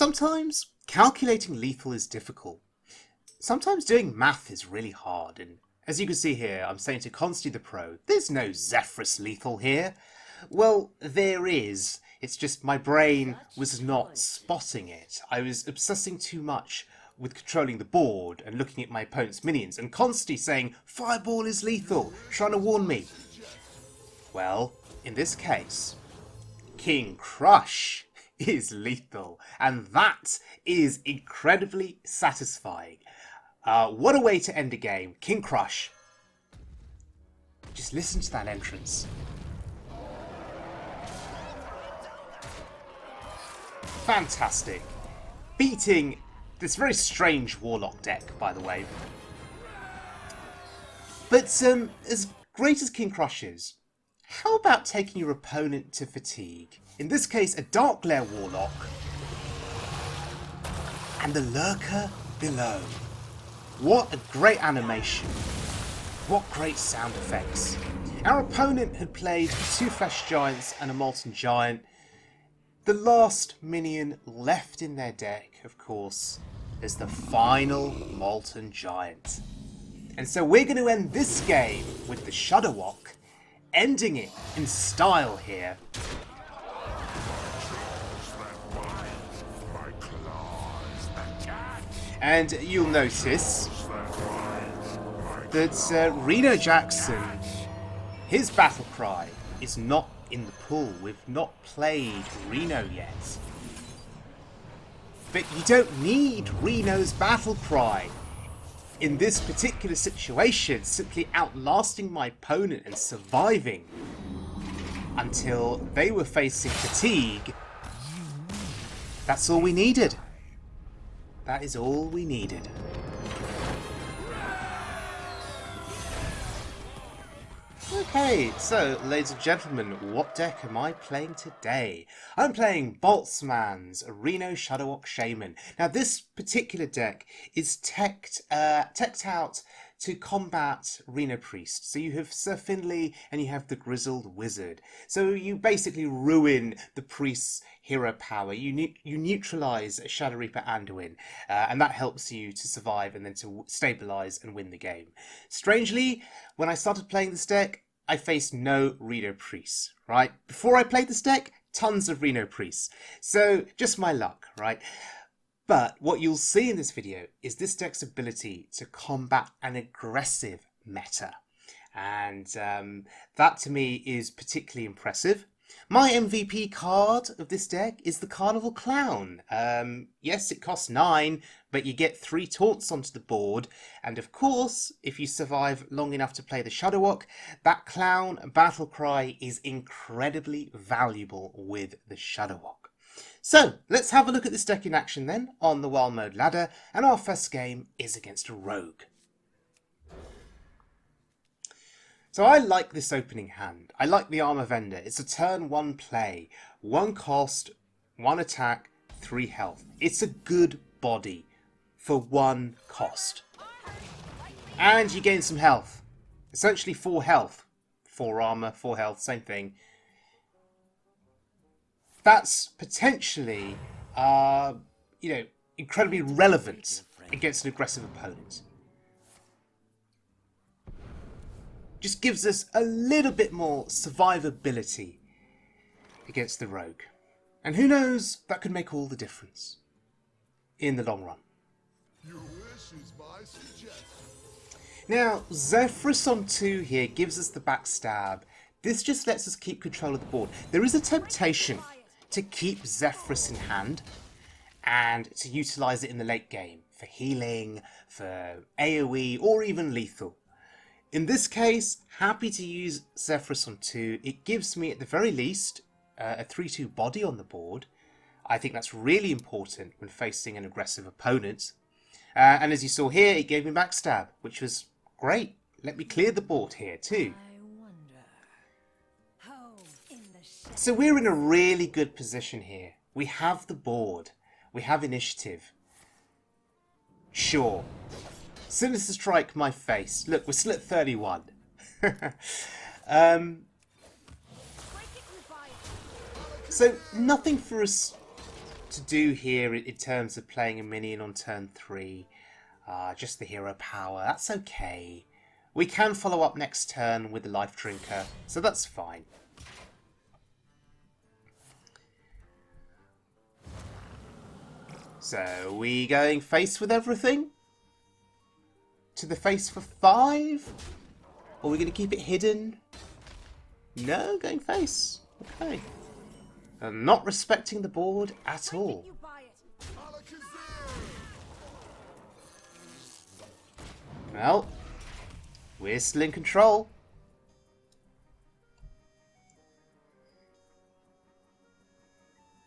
Sometimes calculating lethal is difficult. Sometimes doing math is really hard, and as you can see here, I'm saying to Consti the Pro, there's no Zephrys lethal here. Well, there is. It's just my brain was not spotting it. I was obsessing too much with controlling the board and looking at my opponent's minions, and Consti saying, Fireball is lethal, trying to warn me. Well, in this case, King Crush is lethal, and that is incredibly satisfying. What a way to end a game. King Crush. Just listen to that entrance. Fantastic. Beating this very strange Warlock deck, by the way. But as great as King Crush is, how about taking your opponent to fatigue? In this case, a Dark Glare Warlock and the Lurker below. What a great animation. What great sound effects. Our opponent had played 2 Flesh Giants and a Molten Giant. The last minion left in their deck, of course, is the final Molten Giant. And so we're going to end this game with the Shudderwock, ending it in style here. And you'll notice that Reno Jackson, his battle cry is not in the pool. We've not played Reno yet. But you don't need Reno's battle cry. In this particular situation, simply outlasting my opponent and surviving until they were facing fatigue, that's all we needed. That is all we needed. Okay, so ladies and gentlemen, what deck am I playing today? I'm playing Boltzmann's Reno Shudderwock Shaman. Now this particular deck is teched out to combat Reno Priests. So you have Sir Finley and you have the Grizzled Wizard. So you basically ruin the Priest's hero power. You neutralise Shadow Reaper Anduin, and that helps you to survive and then to stabilise and win the game. Strangely, when I started playing this deck, I faced no Reno Priests, right? Before I played this deck, tons of Reno Priests. So just my luck, right? But what you'll see in this video is this deck's ability to combat an aggressive meta. And that to me is particularly impressive. My MVP card of this deck is the Carnival Clown. Yes, it costs 9, but you get 3 taunts onto the board. And of course, if you survive long enough to play the Shudderwock, that Clown battle cry is incredibly valuable with the Shudderwock. So, let's have a look at this deck in action then, on the Wild Mode ladder, and our first game is against a Rogue. So I like this opening hand. I like the Armor Vendor. It's a turn 1 play. 1 cost, 1 attack, 3 health. It's a good body for 1 cost. And you gain some health. Essentially 4 health. 4 armor, 4 health, same thing. That's potentially, incredibly relevant against an aggressive opponent. Just gives us a little bit more survivability against the Rogue. And who knows, that could make all the difference in the long run. Now, Zephrys on 2 here gives us the backstab. This just lets us keep control of the board. There is a temptation to keep Zephrys in hand and to utilise it in the late game for healing, for AoE, or even lethal. In this case, happy to use Zephrys on 2. It gives me, at the very least, a 3-2 body on the board. I think that's really important when facing an aggressive opponent. And as you saw here, it gave me backstab, which was great. Let me clear the board here too. So we're in a really good position here. We have the board. We have initiative. Sure. Sinister Strike my face. Look, we're still at 31. So nothing for us to do here in terms of playing a minion on turn 3. Just the hero power. That's okay. We can follow up next turn with the life drinker, so that's fine. So, we going face with everything? To the face for 5? Or are we going to keep it hidden? No, going face. Okay. I'm not respecting the board at all. Well, we're still in control.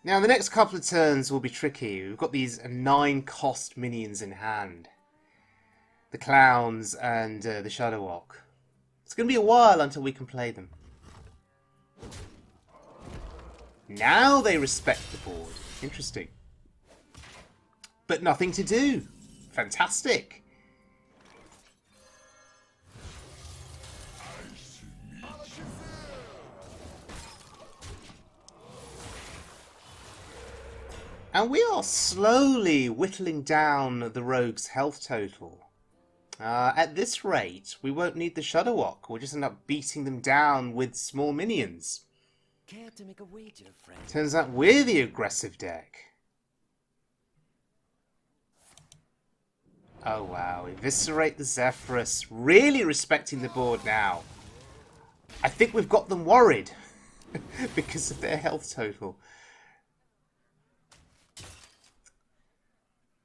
Now, the next couple of turns will be tricky. We've got these 9-cost minions in hand. The Clowns and the Shudderwock. It's going to be a while until we can play them. Now they respect the board. Interesting. But nothing to do. Fantastic. And we are slowly whittling down the rogue's health total. At this rate, we won't need the Shudderwock. We'll just end up beating them down with small minions. Care to make a wager, friend? Turns out we're the aggressive deck. Oh wow, eviscerate the Zephrys. Really respecting the board now. I think we've got them worried because of their health total.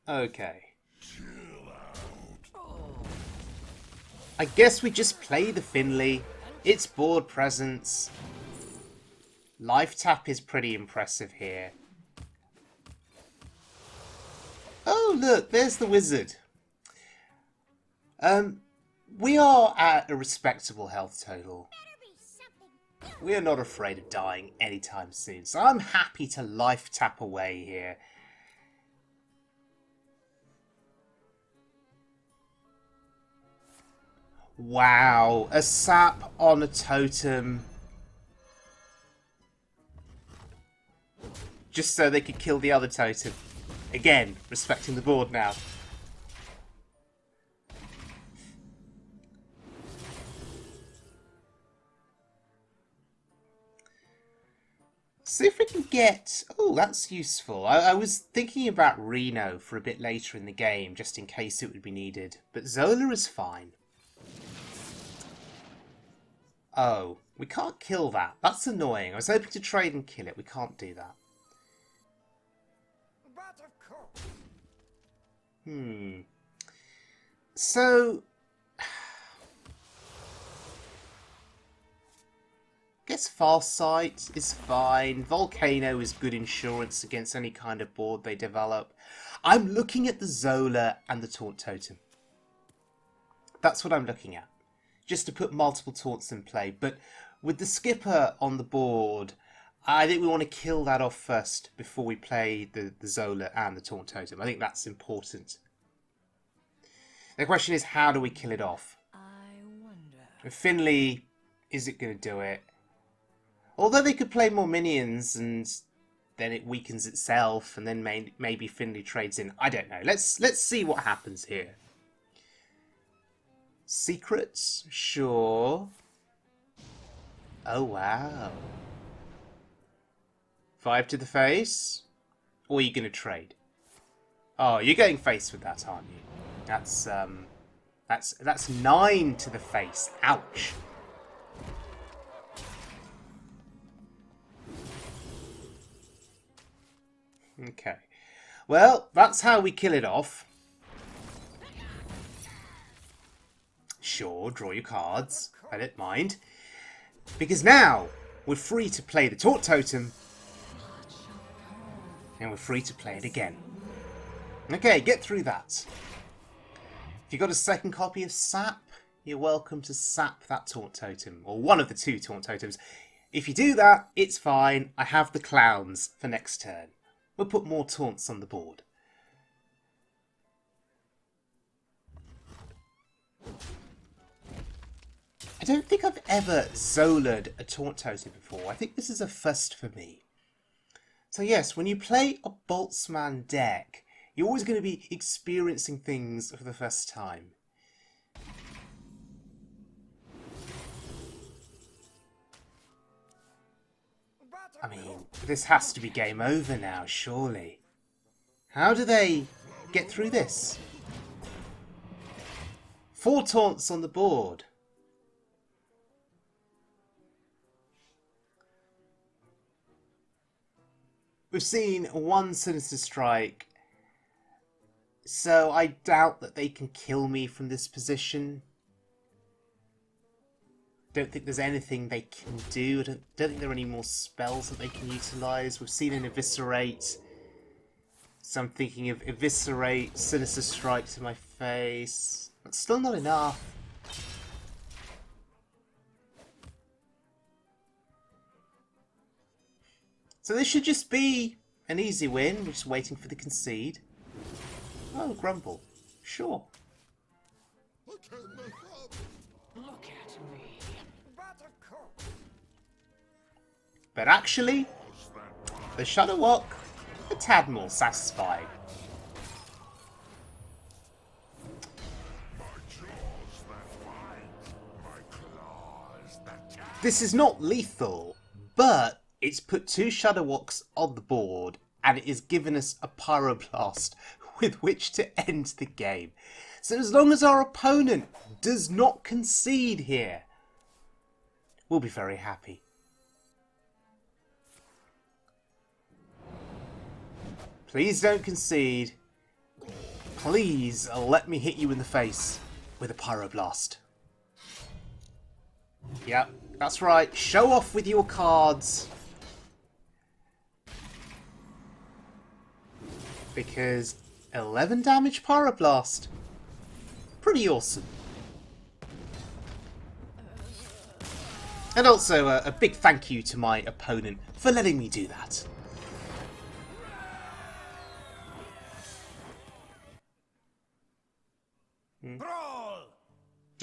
Okay. I guess we just play the Finley. It's board presence. Life tap is pretty impressive here. Oh look, there's the wizard. We are at a respectable health total. We are not afraid of dying anytime soon, so I'm happy to life tap away here. Wow, a sap on a totem. Just so they could kill the other totem. Again, respecting the board now. See if we can get... Oh, that's useful. I was thinking about Reno for a bit later in the game, just in case it would be needed. But Zola is fine. Oh, we can't kill that. That's annoying. I was hoping to trade and kill it. We can't do that. So... I guess Farsight is fine. Volcano is good insurance against any kind of board they develop. I'm looking at the Zola and the Taunt Totem. That's what I'm looking at. Just to put multiple taunts in play. But with the skipper on the board, I think we want to kill that off first before we play the Zola and the Taunt Totem. I think that's important. The question is, how do we kill it off? I wonder. With Finley, is it going to do it? Although they could play more minions and then it weakens itself and then maybe Finley trades in. I don't know. Let's see what happens here. Secrets? Sure. Oh, wow. 5 to the face? Or are you going to trade? Oh, you're going face with that, aren't you? That's 9 to the face. Ouch. Okay. Well, that's how we kill it off. Sure, draw your cards. I don't mind. Because now we're free to play the Taunt Totem. And we're free to play it again. Okay, get through that. If you got a second copy of Sap, you're welcome to sap that Taunt Totem. Or one of the 2 Taunt Totems. If you do that, it's fine. I have the Clowns for next turn. We'll put more taunts on the board. I don't think I've ever Zola'd a Taunt Totem before. I think this is a first for me. So yes, when you play a Boltzmann deck, you're always going to be experiencing things for the first time. I mean, this has to be game over now, surely. How do they get through this? 4 taunts on the board. We've seen 1 Sinister Strike, so I doubt that they can kill me from this position. Don't think there's anything they can do. I don't think there are any more spells that they can utilise. We've seen an Eviscerate, so I'm thinking of Eviscerate, Sinister Strike to my face. That's still not enough. So this should just be an easy win. We're just waiting for the concede. Oh, Grumble. Sure. Look at me. But actually, the Shudderwock, a tad more satisfying. This is not lethal, but it's put 2 Shudderwocks on the board, and it has given us a Pyroblast with which to end the game. So as long as our opponent does not concede here, we'll be very happy. Please don't concede. Please let me hit you in the face with a Pyroblast. Yep, that's right. Show off with your cards. Because 11 damage Pyroblast. Pretty awesome. And also a big thank you to my opponent for letting me do that.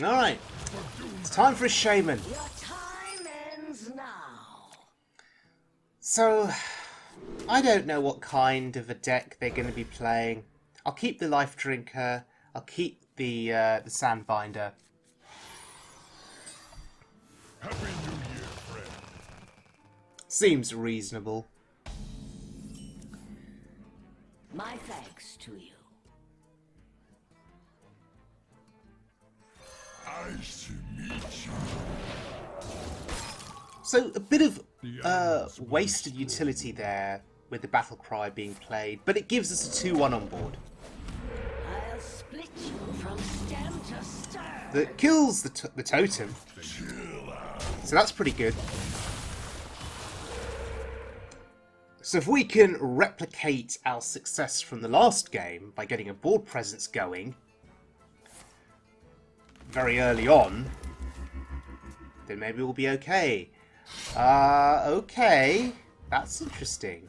Alright, it's time for a Shaman. Your time ends now. So, I don't know what kind of a deck they're going to be playing. I'll keep the Life Drinker, I'll keep the Sandbinder. Happy New Year, friend. Seems reasonable. My thanks to you. Nice to meet you. So, a bit of wasted utility there with the Battle Cry being played, but it gives us a 2-1 on board. I'll split you from stem to stern. That kills the totem. So that's pretty good. So if we can replicate our success from the last game by getting a board presence going very early on, then maybe we'll be okay. Okay. That's interesting.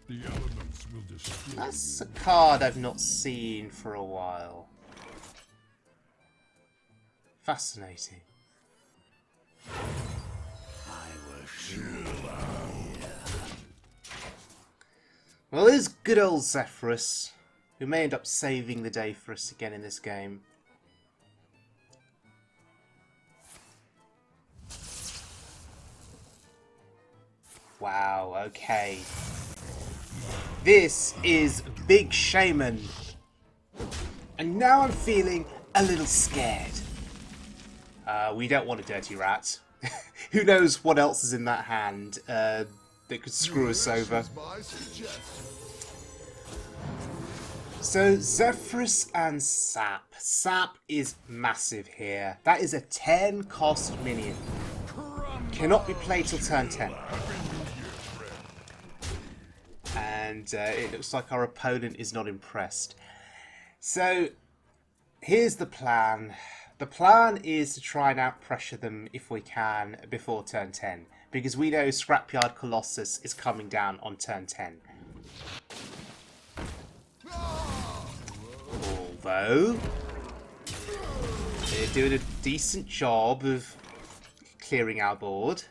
The elements will destroy That's a card I've not seen for a while. Fascinating. I will chill out. Well, there's good old Zephrys, who may end up saving the day for us again in this game. Wow, okay. This is Big Shaman. And now I'm feeling a little scared. We don't want a dirty rat. Who knows what else is in that hand that could screw us over. my suggestion. So, Zephrys and Sap. Sap is massive here. That is a 10 cost minion. Cannot be played till turn 10. And it looks like our opponent is not impressed. So, here's the plan. The plan is to try and out-pressure them if we can before turn 10. Because we know Scrapyard Colossus is coming down on turn 10. Although, they're doing a decent job of clearing our board.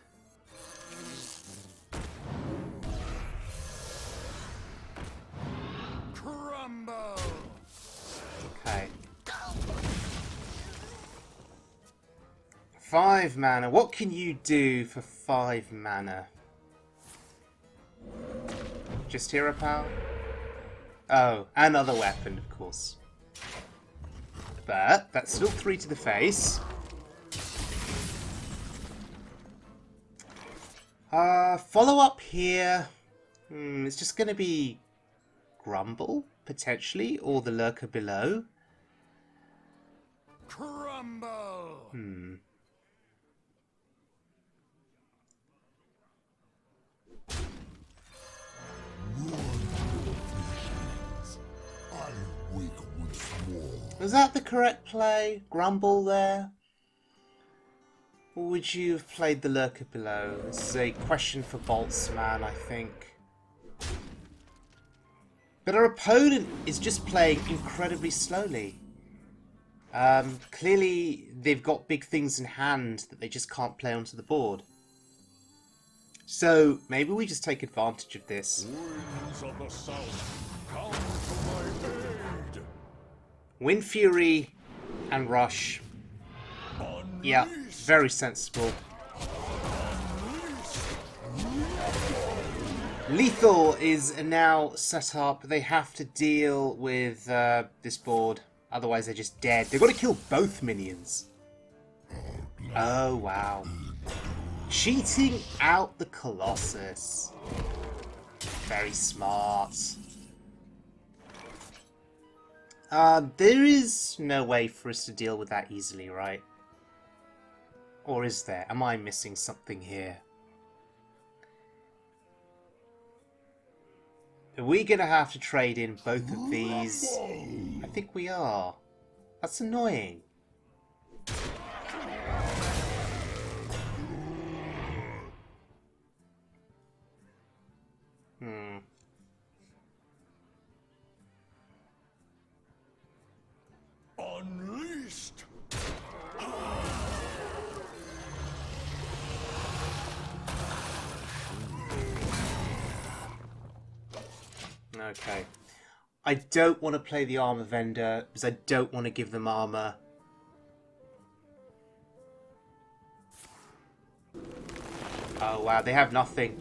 5 mana. What can you do for 5 mana? Just hero power? Oh, another weapon, of course. But that's still 3 to the face. Follow up here. It's just going to be Grumble, potentially, or the Lurker below. Crumble! I wake once more. Was that the correct play? Grumble there? Or would you have played the Lurker below? This is a question for Boltzmann, I think. But our opponent is just playing incredibly slowly. Clearly, they've got big things in hand that they just can't play onto the board. So, maybe we just take advantage of this. Winds of the south, come to my aid. Wind Fury and Rush. Yeah, very sensible. Lethal is now set up. They have to deal with this board. Otherwise, they're just dead. They've got to kill both minions. Oh, wow. Cheating out the Colossus. Very smart. There is no way for us to deal with that easily, right? Or is there? Am I missing something here? Are we going to have to trade in both of these? I think we are. That's annoying. Unleashed. Okay. I don't want to play the armor vendor because I don't want to give them armor. Oh wow, they have nothing.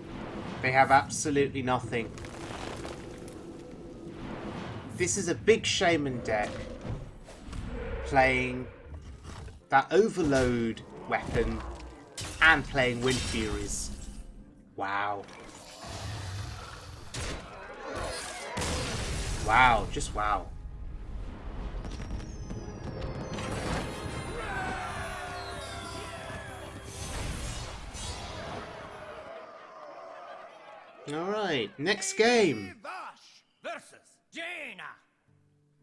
They have absolutely nothing. This is a big Shaman deck playing that Overload weapon and playing Wind Furies. Wow. Wow, just wow. Alright, next game. Versus Jaina.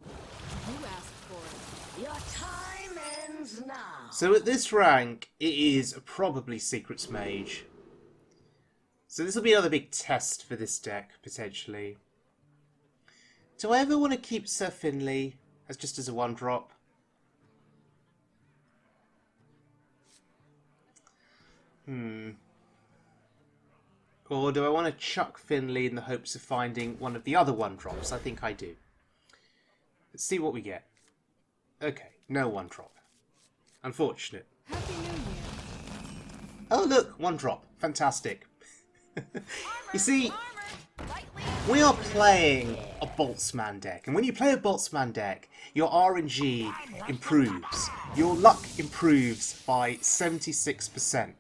You asked for it. Your time ends now. So at this rank, it is probably Secrets Mage. So this will be another big test for this deck, potentially. Do I ever want to keep Sir Finley as just as a 1-drop? Or do I want to chuck Finley in the hopes of finding one of the other 1-drops? I think I do. Let's see what we get. Okay, no 1-drop. Unfortunate. Happy New Year. Oh look, 1-drop. Fantastic. You see, we are playing a Boltzmann deck, and when you play a Boltzmann deck, your RNG improves. Your luck improves by 76%.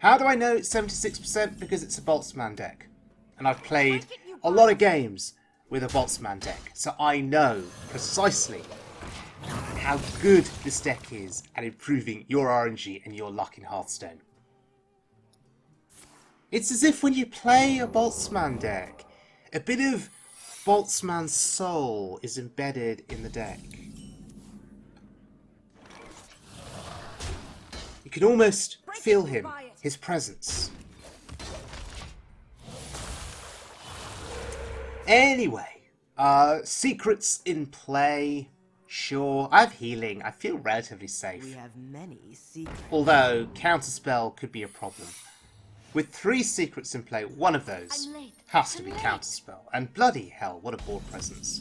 How do I know it's 76%? Because it's a Boltzmann deck. And I've played a lot of games with a Boltzmann deck, so I know precisely how good this deck is at improving your RNG and your luck in Hearthstone. It's as if when you play a Boltzmann deck, a bit of Boltzmann's soul is embedded in the deck. You can almost feel him, his presence. Anyway, secrets in play. Sure, I have healing. I feel relatively safe. We have many secrets. Although, counterspell could be a problem. With 3 secrets in play, one of those has to be counterspell. And bloody hell, what a board presence.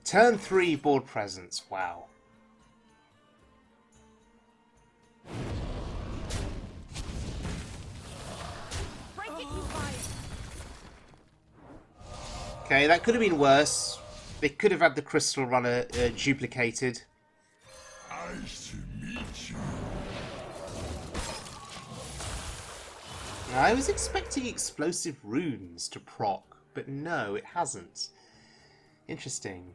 Turn 3 board presence, wow. Break it, you guys. Okay, that could have been worse. They could have had the Crystal Runner duplicated. Nice to meet you. Now, I was expecting explosive runes to proc, but no, it hasn't. Interesting.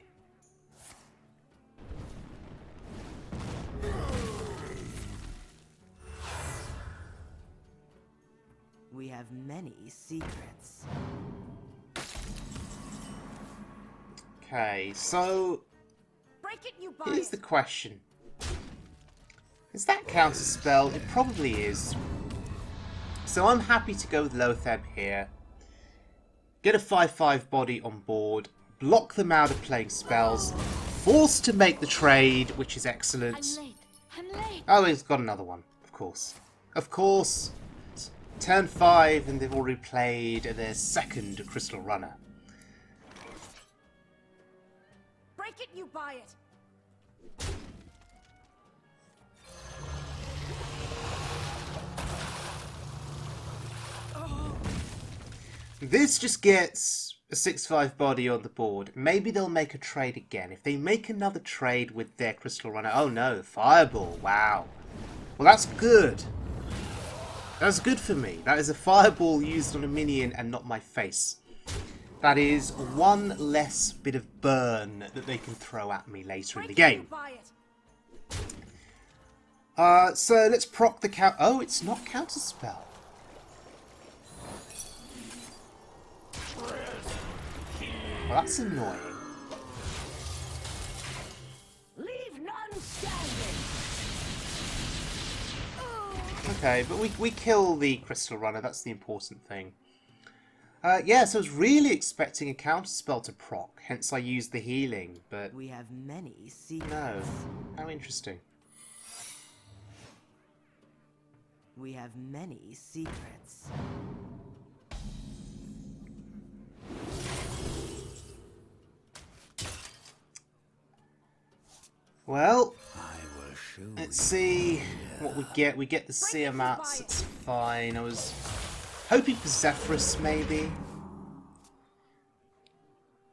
We have many secrets. Okay, so Break it, you here's guys. the question. Is that counterspell? It probably is. So I'm happy to go with Lotheb here. Get a 5/5 body on board. Block them out of playing spells. Forced to make the trade, which is excellent. I'm late. Oh, he's got another one. Of course. Of course. Turn 5 and they've already played their second Crystal Runner. Break it, you buy it. This just gets a 6/5 body on the board. Maybe they'll make a trade again. If they make another trade with their Crystal Runner... Oh no, Fireball. Wow. Well, that's good. That's good for me. That is a Fireball used on a minion and not my face. That is one less bit of burn that they can throw at me later in the Break it, you game. buy it. So let's proc the count... Oh, it's not counterspell. Well, that's annoying. Leave none standing. Okay, but we kill the Crystal Runner. That's the important thing. Yeah, so I was really expecting a counterspell to proc. Hence I used the healing, but We have many secrets. no. How interesting. We have many secrets. Well, I will show let's see what we get. We get the Seer Mats. It's fine. I was hoping for Zephrys, maybe.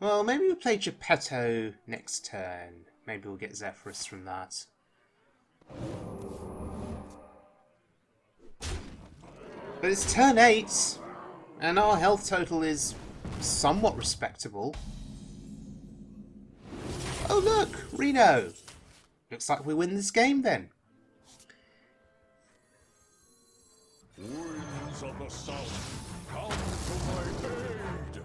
Well, maybe we'll play Geppetto next turn. Maybe we'll get Zephrys from that. But it's turn 8, and our health total is somewhat respectable. Oh look, Reno! Looks like we win this game then. Winds of the south, come to my aid.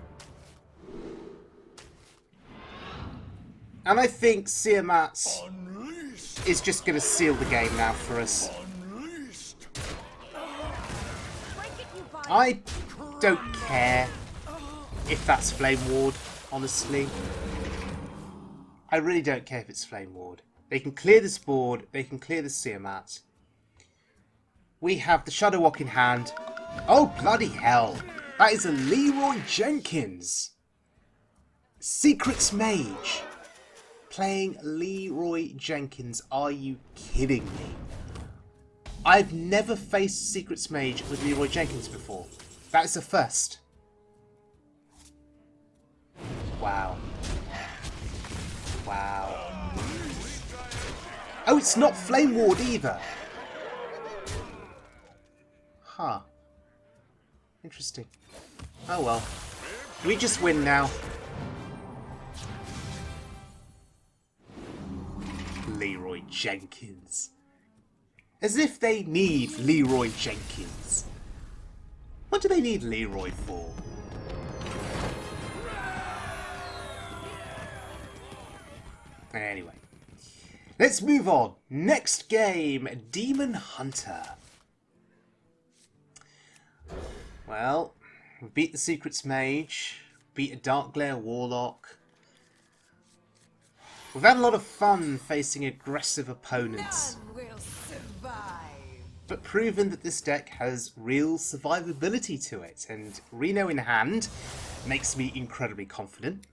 And I think Seer Mats Unleashed. is just going to seal the game now for us. Unleashed. Break it, you buy it. I don't care if that's Flame Ward, honestly. I really don't care if it's Flame Ward. They can clear this board, they can clear the Seer Mat. We have the Shudderwock in hand. Oh, bloody hell. That is a Leroy Jenkins. Secrets Mage. Playing Leroy Jenkins. Are you kidding me? I've never faced Secrets Mage with Leroy Jenkins before. That is a first. Wow. Wow. Oh, it's not Flame Ward either. Huh. Interesting. Oh well. We just win now. Leroy Jenkins. As if they need Leroy Jenkins. What do they need Leroy for? Anyway. Let's move on. Next game, Demon Hunter. Well, we beat the Secrets Mage, beat a Dark Glare Warlock. We've had a lot of fun facing aggressive opponents, None will survive. but proven that this deck has real survivability to it, and Reno in hand makes me incredibly confident.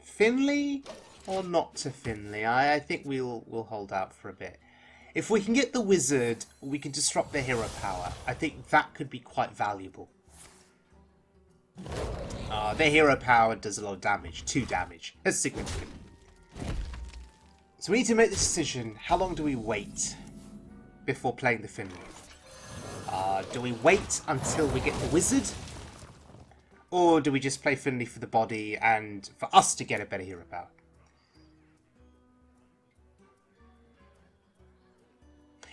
Finley or not to Finley? I think we'll hold out for a bit. If we can get the wizard, we can disrupt their hero power. I think that could be quite valuable. Their hero power does a lot of damage. 2 damage. That's significant. So we need to make the decision. How long do we wait before playing the Finley? Do we wait until we get the wizard? Or do we just play Finley for the body and for us to get a better hero power?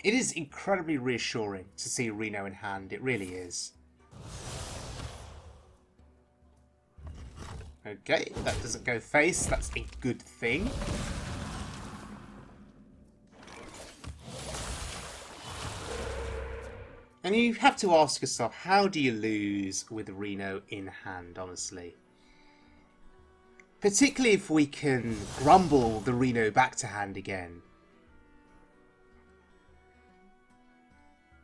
It is incredibly reassuring to see Reno in hand. It really is. Okay, that doesn't go face. That's a good thing. And you have to ask yourself, how do you lose with Reno in hand, honestly? Particularly if we can grumble the Reno back to hand again.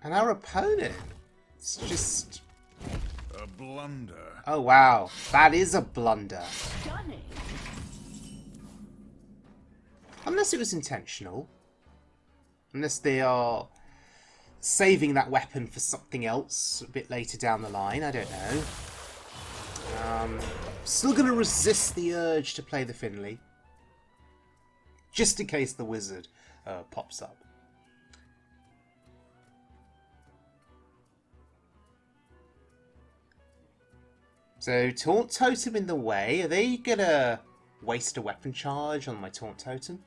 And our opponent is just... A blunder. Oh wow, that is a blunder. Stunning. Unless it was intentional. Unless they are saving that weapon for something else a bit later down the line, I don't know. Still going to resist the urge to play the Finley. Just in case the wizard pops up. So, Taunt Totem in the way. Are they going to waste a weapon charge on my Taunt Totem?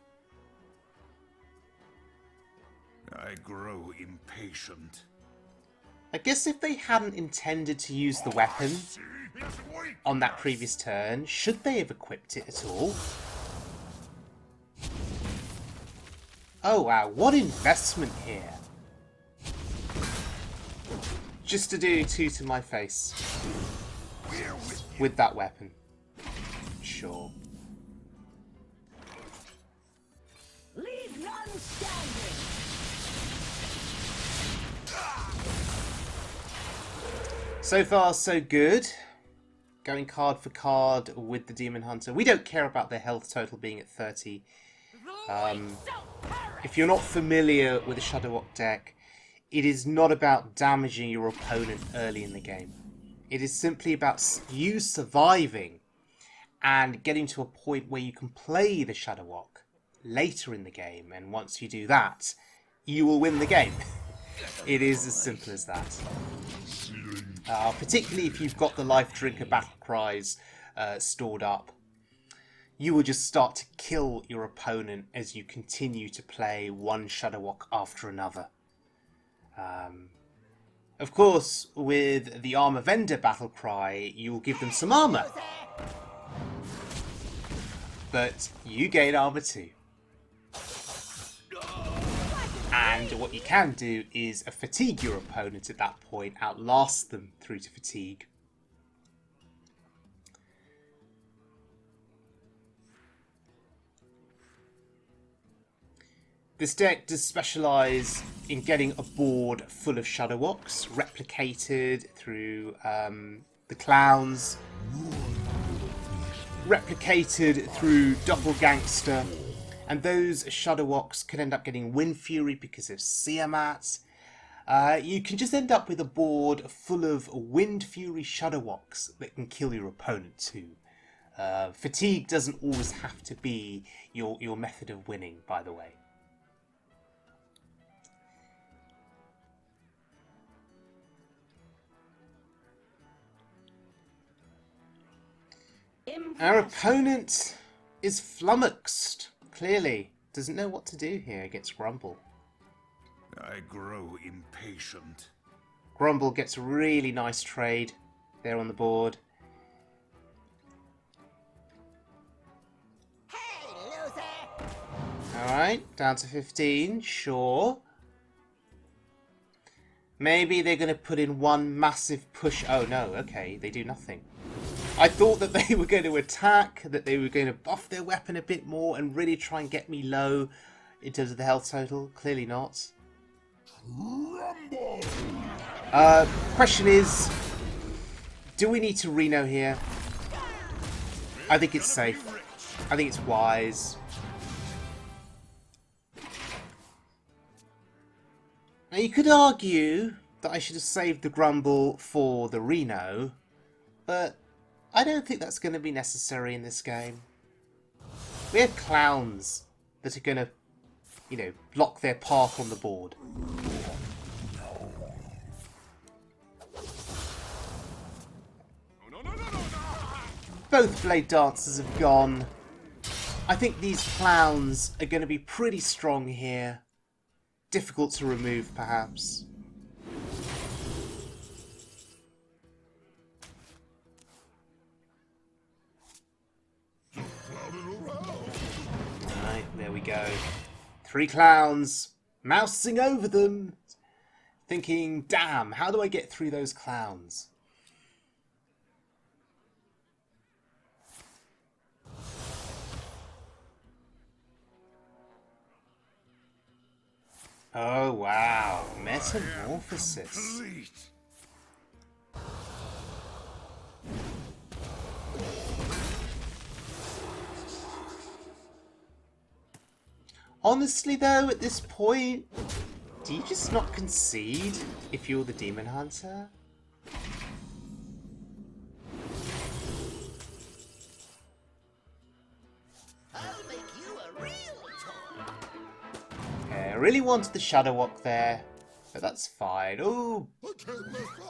I grow impatient. I guess if they hadn't intended to use the weapon on that previous turn, should they have equipped it at all? Oh wow, what investment here. Just to do 2 to my face. With that weapon. Sure. Leave none standing. So far, so good. Going card for card with the Demon Hunter. We don't care about their health total being at 30. If you're not familiar with the Shudderwock deck, it is not about damaging your opponent early in the game. It is simply about you surviving and getting to a point where you can play the Shudderwock later in the game. And once you do that, you will win the game. It is as simple as that. Particularly if you've got the Life Drinker battle cries stored up. You will just start to kill your opponent as you continue to play one Shudderwock after another. Of course, with the Armor Vendor battle cry, you will give them some armor. But you gain armor too. And what you can do is fatigue your opponent at that point, outlast them through to fatigue. This deck does specialise in getting a board full of Shudderwocks, replicated through the Clowns, replicated through Doppelgangster, and those Shudderwocks can end up getting Wind Fury because of Siamat. You can just end up with a board full of Wind Fury Shudderwocks that can kill your opponent too. Fatigue doesn't always have to be your method of winning, by the way. Our opponent is flummoxed, clearly. Doesn't know what to do here against Grumble. I grow impatient. Grumble gets a really nice trade there on the board. Hey, loser! Alright, down to 15, sure. Maybe they're going to put in one massive push. Oh no, okay, they do nothing. I thought that they were going to attack, that they were going to buff their weapon a bit more and really try and get me low in terms of the health total. Clearly not. Question is, do we need to Reno here? I think it's safe. I think it's wise. Now you could argue that I should have saved the Grumble for the Reno, but I don't think that's going to be necessary in this game. We have clowns that are going to, you know, block their path on the board. Both Blade Dancers have gone. I think these clowns are going to be pretty strong here. Difficult to remove, perhaps. Right, there we go. 3 clowns. Mousing over them. Thinking, damn, how do I get through those clowns? Oh, wow. Metamorphosis. Honestly, though, at this point, do you just not concede if you're the Demon Hunter? Okay, I really wanted the Shudderwock there, but that's fine. Oh,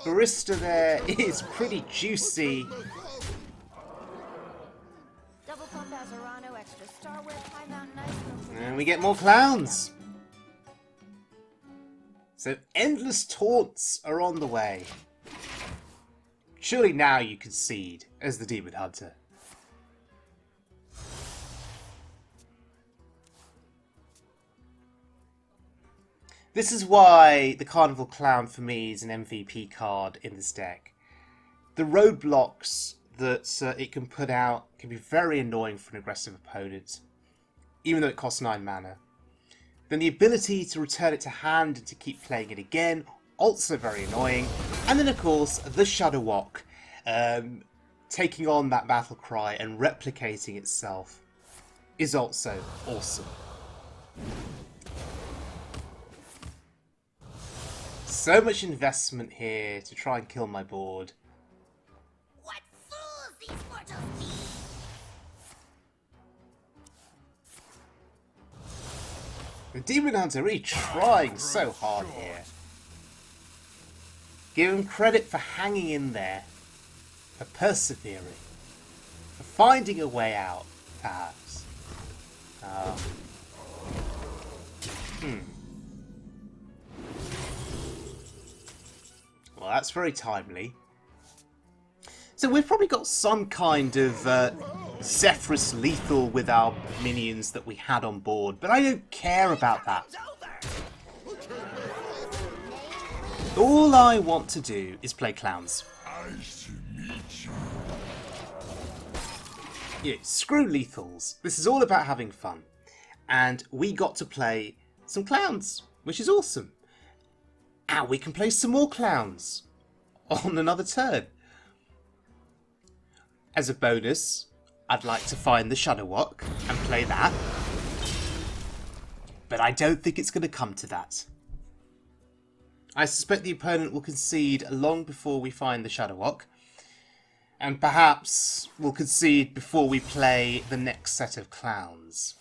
Barista there is pretty juicy. Double pump Azarano, extra Starware, High Mountain Ice Cream. And we get more clowns. So endless taunts are on the way. Surely now you concede as the Demon Hunter. This is why the Carnival Clown for me is an MVP card in this deck. The roadblocks that it can put out can be very annoying for an aggressive opponent, even though it costs 9 mana. Then the ability to return it to hand and to keep playing it again, also very annoying. And then of course the Shudderwock, taking on that battle cry and replicating itself is also awesome. So much investment here to try and kill my board. What fools these mortals be! The Demon Hunter really trying so hard here. Give him credit for hanging in there, for persevering, for finding a way out, perhaps. Well, that's very timely. So we've probably got some kind of Zephrys lethal with our minions that we had on board, but I don't care about that. All I want to do is play clowns. Yeah, screw lethals. This is all about having fun. And we got to play some clowns, which is awesome. And we can play some more clowns on another turn. As a bonus, I'd like to find the Shudderwock and play that. But I don't think it's going to come to that. I suspect the opponent will concede long before we find the Shudderwock. And perhaps we'll concede before we play the next set of clowns.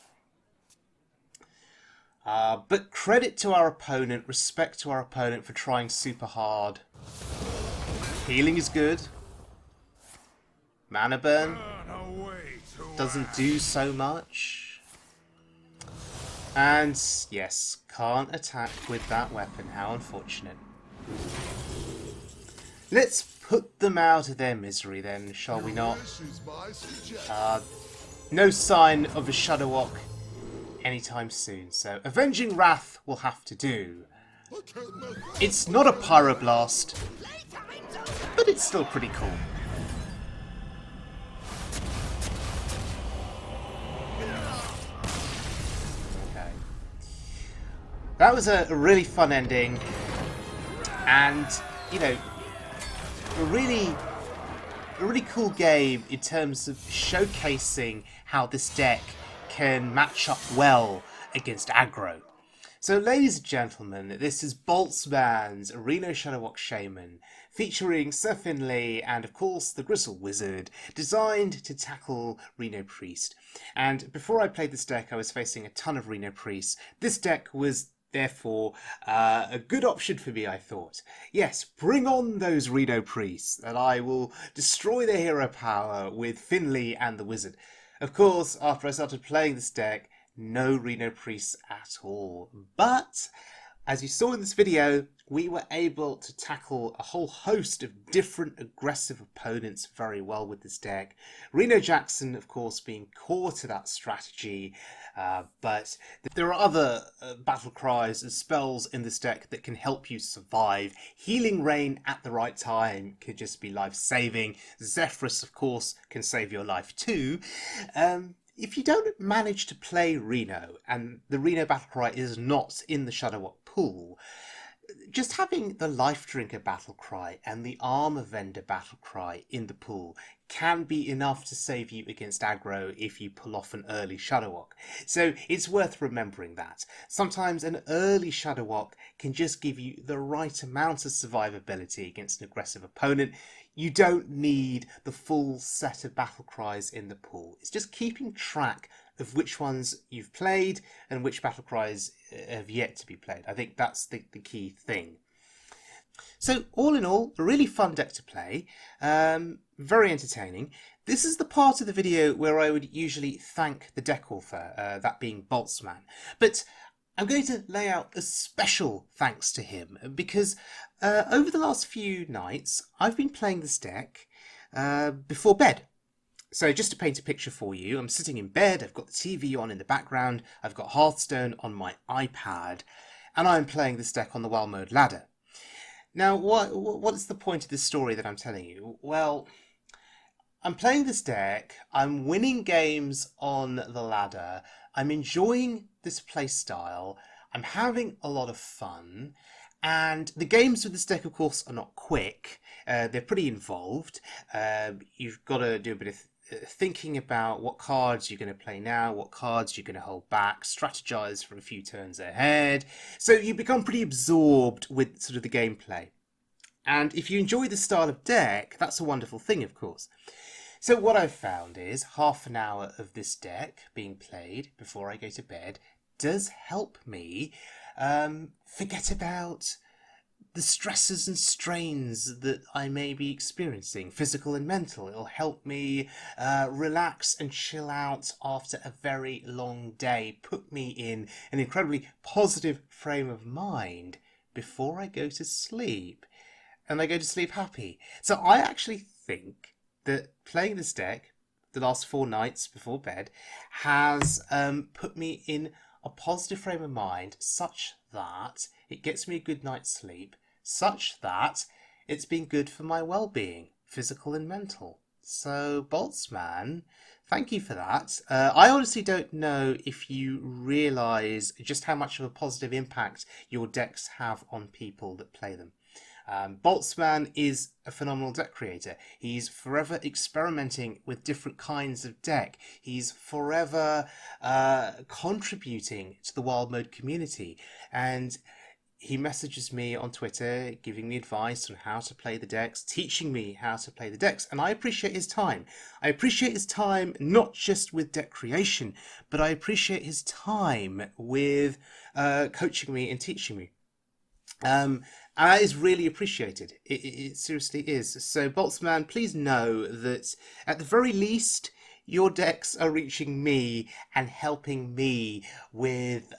But credit to our opponent, respect to our opponent for trying super hard. Healing is good. Mana burn doesn't do so much. And yes, can't attack with that weapon. How unfortunate. Let's put them out of their misery then, shall we not? No sign of a Shudderwock anytime soon, so Avenging Wrath will have to do. It's not a Pyroblast, but it's still pretty cool. Okay. That was a really fun ending, and, you know, a really a really cool game in terms of showcasing how this deck can match up well against aggro. So, ladies and gentlemen, this is Boltzmann's Reno Shudderwock Shaman, featuring Sir Finley and, of course, the Grizzled Wizard, designed to tackle Reno Priest. And before I played this deck, I was facing a ton of Reno Priests. This deck was therefore a good option for me, I thought. Yes, bring on those Reno Priests, and I will destroy their hero power with Finley and the Wizard. Of course, after I started playing this deck, no Reno Priests at all. But, as you saw in this video, we were able to tackle a whole host of different aggressive opponents very well with this deck. Reno Jackson, of course, being core to that strategy. But there are other battle cries and spells in this deck that can help you survive. Healing Rain at the right time could just be life-saving. Zephrys, of course, can save your life too. If you don't manage to play Reno, and the Reno battlecry is not in the Shudderwock pool, just having the Life Drinker battlecry and the Armor Vendor battlecry in the pool can be enough to save you against aggro if you pull off an early Shudderwock. So it's worth remembering that. Sometimes an early Shudderwock can just give you the right amount of survivability against an aggressive opponent. You don't need the full set of battle cries in the pool. It's just keeping track of which ones you've played and which battle cries have yet to be played. I think that's the key thing. So all in all, a really fun deck to play, very entertaining. This is the part of the video where I would usually thank the deck author, that being Boltzmann. But I'm going to lay out a special thanks to him because over the last few nights, I've been playing this deck before bed. So just to paint a picture for you, I'm sitting in bed, I've got the TV on in the background, I've got Hearthstone on my iPad, and I'm playing this deck on the Wild Mode ladder. Now, what is the point of this story that I'm telling you? Well, I'm playing this deck, I'm winning games on the ladder, I'm enjoying this playstyle, I'm having a lot of fun, and the games with this deck, of course, are not quick. They're pretty involved. You've got to do a bit of thinking about what cards you're going to play now, what cards you're going to hold back, strategize for a few turns ahead. So you become pretty absorbed with sort of the gameplay. And if you enjoy this style of deck, that's a wonderful thing, of course. So what I've found is half an hour of this deck being played before I go to bed does help me forget about the stresses and strains that I may be experiencing, physical and mental. It'll help me relax and chill out after a very long day, put me in an incredibly positive frame of mind before I go to sleep. And I go to sleep happy. So I actually think that playing this deck the last 4 nights before bed has put me in a positive frame of mind such that it gets me a good night's sleep, such that it's been good for my well-being, physical and mental. So, Boltzmann, thank you for that. I honestly don't know if you realise just how much of a positive impact your decks have on people that play them. Boltzmann is a phenomenal deck creator. He's forever experimenting with different kinds of deck. He's forever contributing to the Wild Mode community. And he messages me on Twitter, giving me advice on how to play the decks, teaching me how to play the decks, and I appreciate his time. I appreciate his time not just with deck creation, but I appreciate his time with coaching me and teaching me. And that is really appreciated. It seriously is. So, Boltzmann, please know that at the very least, your decks are reaching me and helping me with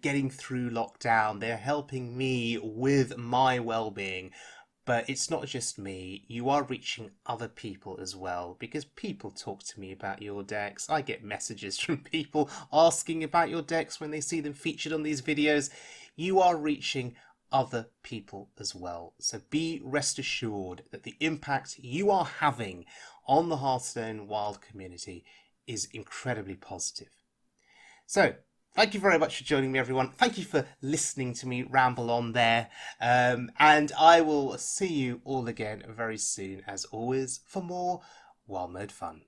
getting through lockdown. They're helping me with my well-being. But it's not just me. You are reaching other people as well, because people talk to me about your decks. I get messages from people asking about your decks when they see them featured on these videos. You are reaching other people as well. So be rest assured that the impact you are having on the Hearthstone Wild community is incredibly positive. So, Thank you very much for joining me, everyone. Thank you for listening to me ramble on there. And I will see you all again very soon, as always, for more Wild Mode fun.